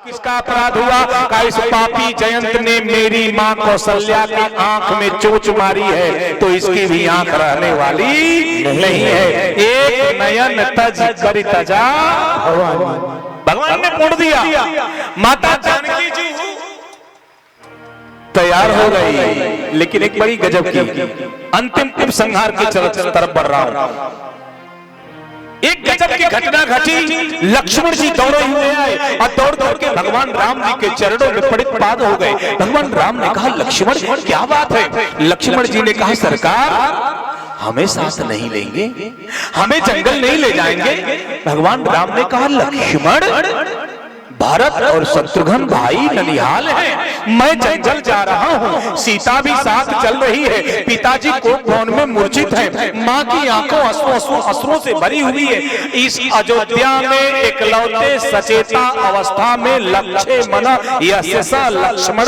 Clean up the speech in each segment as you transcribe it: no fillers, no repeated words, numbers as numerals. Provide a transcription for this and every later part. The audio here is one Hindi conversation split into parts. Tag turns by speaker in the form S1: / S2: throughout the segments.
S1: किसका अपराध हुआ? का इस पापी जयंत ने मेरी माँ कौशल्या की आंख में चोट मारी है तो इसकी भी आंख रहने वाली नहीं है। एक नयन तज कर तजा भगवान ने मोड़ दिया। माता जानकी जी तैयार हो गई, लेकिन एक बड़ी गजब की अंतिम संहार की तरफ बढ़ रहा हूं। एक गजब की घटना घटी। लक्ष्मण जी दौड़े हुए आए और दौड़ दौड़ के भगवान राम जी के चरणों में प्रणिपात हो गए। भगवान राम ने कहा, लक्ष्मण क्या बात है? लक्ष्मण जी ने कहा, सरकार हमें साथ नहीं लेंगे, हमें जंगल नहीं ले जाएंगे। भगवान राम ने कहा, लक्ष्मण भारत और शत्रुघ्न भाई ननिहाल हैं, मैं जंगल जा रहा हूँ, सीता भी साथ चल रही है, पिताजी कोप भवन में मूर्छित हैं, माँ की आंखों अश्रुओं से भरी हुई है। इस अयोध्या में एकलौते सचेता अवस्था में लक्ष्य मन यशसा लक्ष्मण,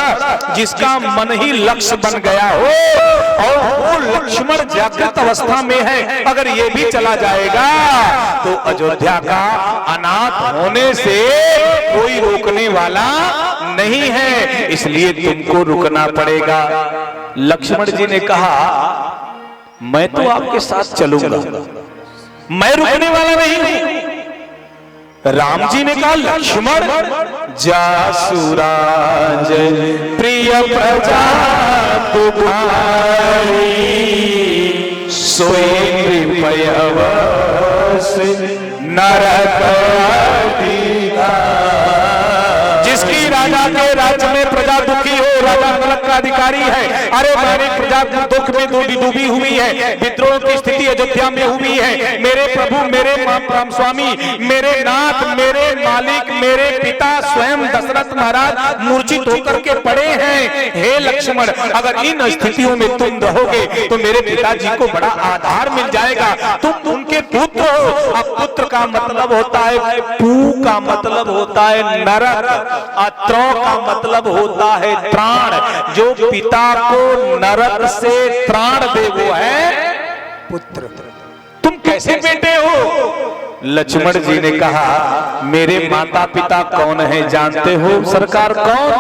S1: जिसका मन ही लक्ष्य बन गया हो और वो लक्ष्मण जागृत अवस्था में है, अगर ये भी चला जाएगा तो अयोध्या का अनाथ होने से कोई रोकने वाला नहीं है, इसलिए तुमको रुकना पड़ेगा। लक्ष्मण जी ने कहा, मैं तो आपके साथ चलूंगा, मैं रुकने वाला नहीं हूं। राम जी ने कहा, लक्ष्मण जासुराज प्रिय प्रजा तुम्हारी सोई कृपयवश नरक जिसकी राजा के राज्य में प्रजा दुखी हो, राजा नरक का अधिकारी है। अरे मेरी प्रजा दुख में डूबी हुई है, विद्रोह की स्थिति अयोध्या में हुई है। मेरे प्रभु, मेरे राम स्वामी, मेरे नाथ, मेरे मालिक, मेरे पिता स्वयं दशरथ महाराज मूर्छित होकर के पड़े हैं। हे लक्ष्मण, अगर इन स्थितियों में तुम रहोगे तो मेरे पिताजी को बड़ा आधार मिल जाएगा। तुम उनके पुत्र हो। अब पुत्र का मतलब होता है पू का मतलब होता है नरक, अत्रो का मतलब होता है त्राण। जो पिता को नरक से त्राण दे वो है पुत्र। तुम कैसे बेटे हो? लक्ष्मण जी ने कहा, मेरे माता पिता कौन है जानते हो सरकार? कौन?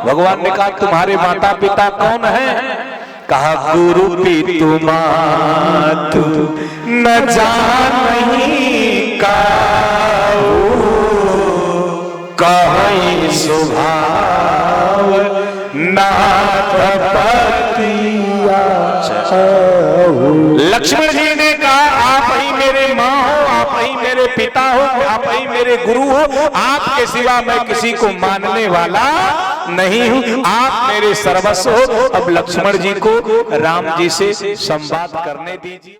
S1: भगवान ने कहा, तुम्हारे माता पिता कौन है? कहा, गुरु पितु मातु न जानहि काहू, कहीं स्वभाव नाथ पतिया। लक्ष्मण जी ने कहा, आप ही मेरे माँ हो, आप ही मेरे पिता हो, आप ही मेरे गुरु हो, आपके सिवा मैं किसी को मानने वाला नहीं हूँ, आप मेरे सर्वस्व हो। अब लक्ष्मण जी को राम जी से संवाद करने दीजिए।